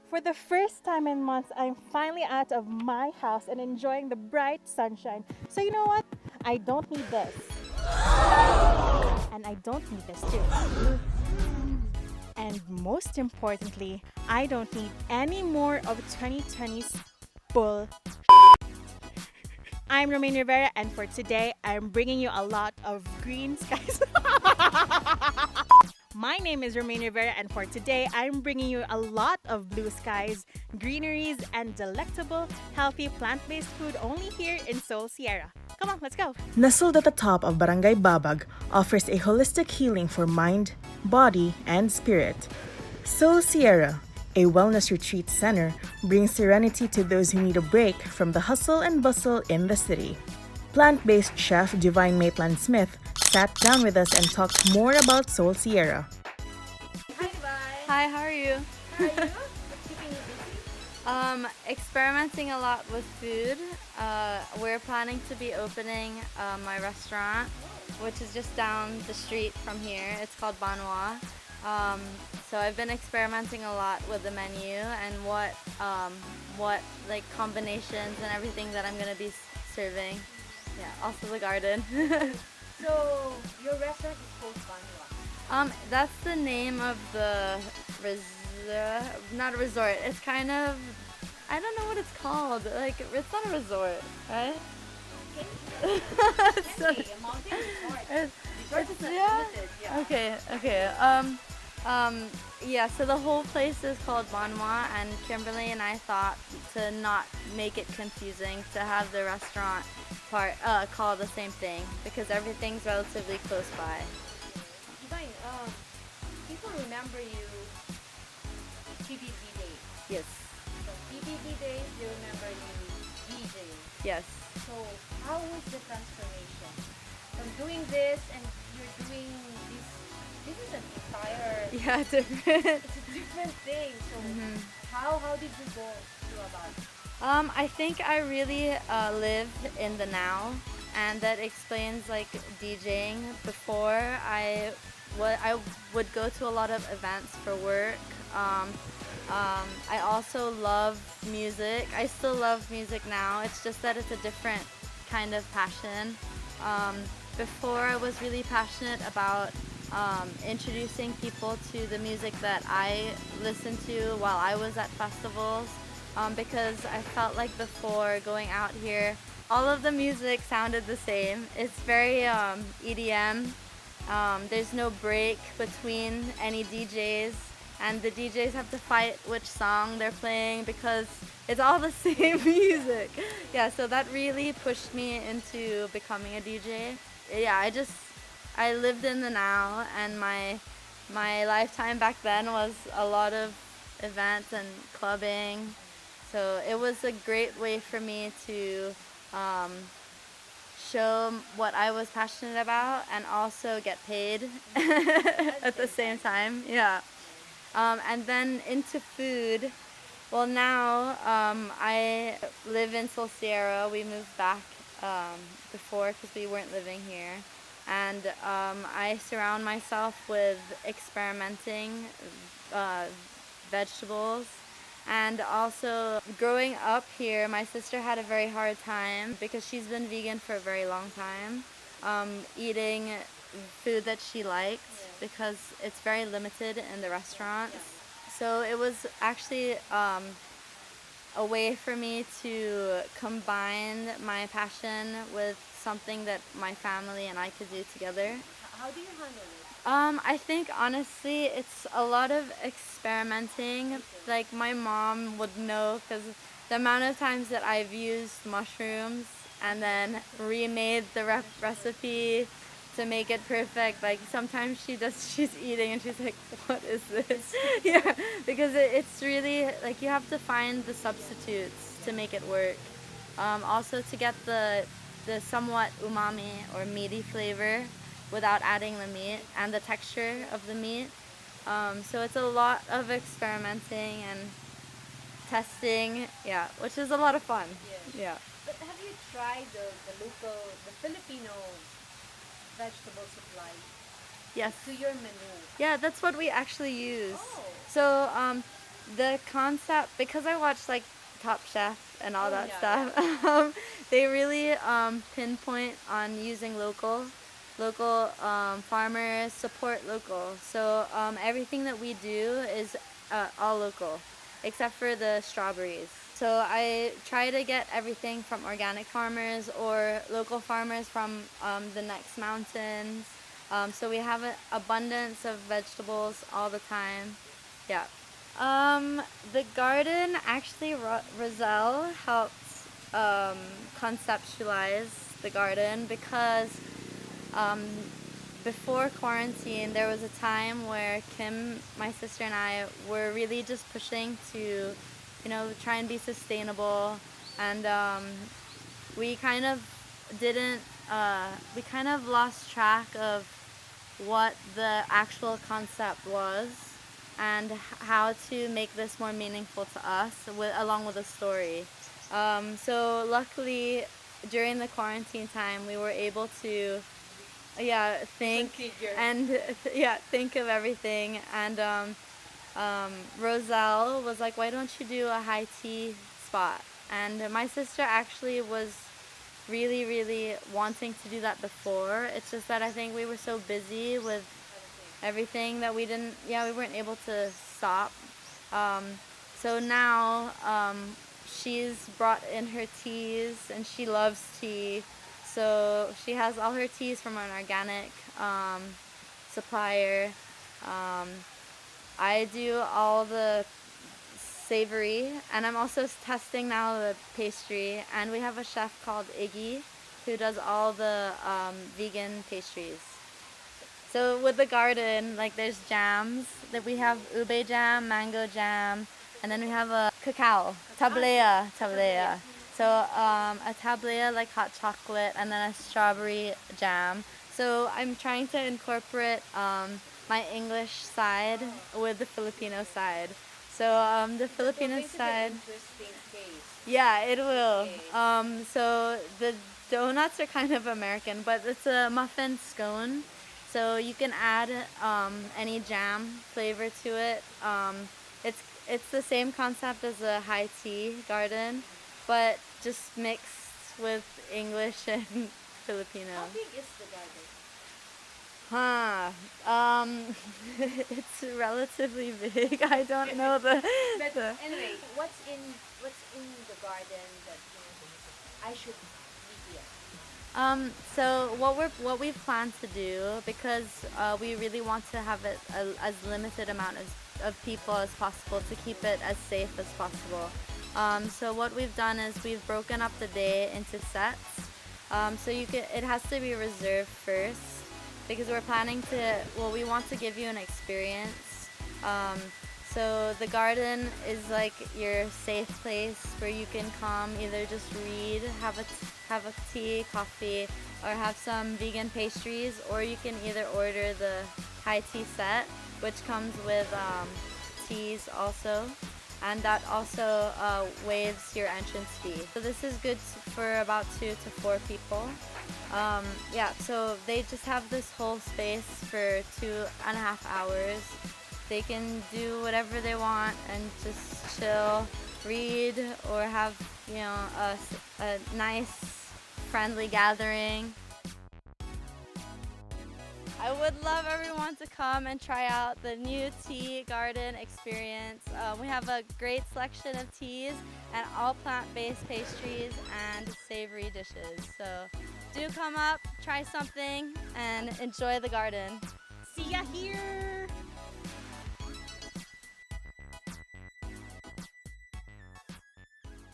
For the first time in months, I'm finally out of my house and enjoying the bright sunshine. So you know what? I don't need this. And I don't need this too. And most importantly, I don't need any more of 2020's bull. I'm Romaine Rivera, and for today, I'm bringing you a lot of green skies. My name is Romaine Rivera, and for today, I'm bringing you a lot of blue skies, greeneries, and delectable, healthy plant based food only here in Seoul Sierra. Come on, let's go. Nestled at the top of Barangay Babag offers a holistic healing for mind, body, and spirit. Seoul Sierra, a wellness retreat center, brings serenity to those who need a break from the hustle and bustle in the city. Plant-based Chef Divine Maitland-Smith sat down with us and talked more about Seoul Sierra. Hi, Divine. Hi, how are you? How are you? What's keeping you busy? Experimenting a lot with food. We're planning to be opening my restaurant, which is just down the street from here. It's called Banwa. So I've been experimenting a lot with the menu and what like combinations and everything that I'm gonna be serving. Yeah, also the garden. So, your restaurant is called Banwa. That's the name of the not a resort. It's kind of, I don't know what it's called. Like, it's not a resort, right? So, A mountain resort. it's, Resort is yeah. limited, yeah. Okay. Yeah. So the whole place is called Banwa, and Kimberly and I thought to not make it confusing to have the restaurant part called the same thing because everything's relatively close by. Divine, people remember you PBB days. Yes. So PBB days, they remember you DJing. Yes. So how was the transformation from doing this and you're doing this? This is an entire. Yeah, different. It's a different thing. So how did you go through about it? I think I really live in the now, and that explains like DJing. Before I would go to a lot of events for work. I also love music. I still love music now. It's just that it's a different kind of passion. Before I was really passionate about introducing people to the music that I listened to while I was at festivals. Because I felt like before going out here, all of the music sounded the same. It's very EDM. There's no break between any DJs, and the DJs have to fight which song they're playing because it's all the same music. Yeah, so that really pushed me into becoming a DJ. Yeah, I lived in the now, and my lifetime back then was a lot of events and clubbing. So it was a great way for me to show what I was passionate about and also get paid at the same time. Yeah. And then into food. Well, now I live in Seoul Sierra. We moved back before because we weren't living here. And I surround myself with experimenting vegetables. And also, growing up here, my sister had a very hard time because she's been vegan for a very long time, eating food that she liked because it's very limited in the restaurants. So it was actually a way for me to combine my passion with something that my family and I could do together. How do you handle it? I think honestly it's a lot of experimenting. Like my mom would know because the amount of times that I've used mushrooms and then remade the recipe to make it perfect. Like sometimes she's eating and she's like, what is this? Yeah, because it's really like you have to find the substitutes to make it work. Also to get the somewhat umami or meaty flavor without adding the meat and the texture of the meat. So it's a lot of experimenting and testing, yeah, which is a lot of fun. Yes. Yeah. But have you tried the Filipino vegetable supply Yes. to your menu? Yeah, that's what we actually use. Oh. So The concept, because I watched like Top Chef and all that yeah, stuff, they really pinpoint on using local farmers, support local. So everything that we do is all local, except for the strawberries. So I try to get everything from organic farmers or local farmers from the next mountains. So we have an abundance of vegetables all the time. Yeah. The garden, actually, Roselle helped conceptualize the garden because um, before quarantine, there was a time where Kim, my sister, and I were really just pushing to, try and be sustainable, and we kind of didn't, we kind of lost track of what the actual concept was and how to make this more meaningful to us along with a story. So luckily, during the quarantine time, we were able to, think and think of everything. And Roselle was like, "Why don't you do a high tea spot?" And my sister actually was really, really wanting to do that before. It's just that I think we were so busy with everything that we weren't able to stop. Um, so now she's brought in her teas and she loves tea. So she has all her teas from an organic supplier. Um, I do all the savory, and I'm also testing now the pastry. And we have a chef called Iggy who does all the vegan pastries. So with the garden, like there's jams that we have ube jam, mango jam, and then we have a cacao, tablea. So a tablea like hot chocolate, and then a strawberry jam. So I'm trying to incorporate my English side with the Filipino side. So the Filipino side, yeah, it will. So the donuts are kind of American, but it's a muffin scone. So you can add any jam flavor to it. It's the same concept as a high tea garden, but just mixed with English and Filipino. How big is the garden? It's relatively big. I don't know the. Anyway, what's in the garden that I should be here? So what we've planned to do, because we really want to have it as limited amount of people as possible to keep it as safe as possible. So what we've done is we've broken up the day into sets. So it has to be reserved first because we're planning we want to give you an experience. So the garden is like your safe place where you can come, either just read, have a tea, coffee, or have some vegan pastries, or you can either order the high tea set, which comes with teas also, and that also waives your entrance fee. So this is good for about 2 to 4 people. So they just have this whole space for 2.5 hours. They can do whatever they want and just chill, read, or have a nice, friendly gathering. I would love everyone to come and try out the new tea garden experience. We have a great selection of teas and all plant-based pastries and savory dishes. So do come up, try something, and enjoy the garden. See ya here!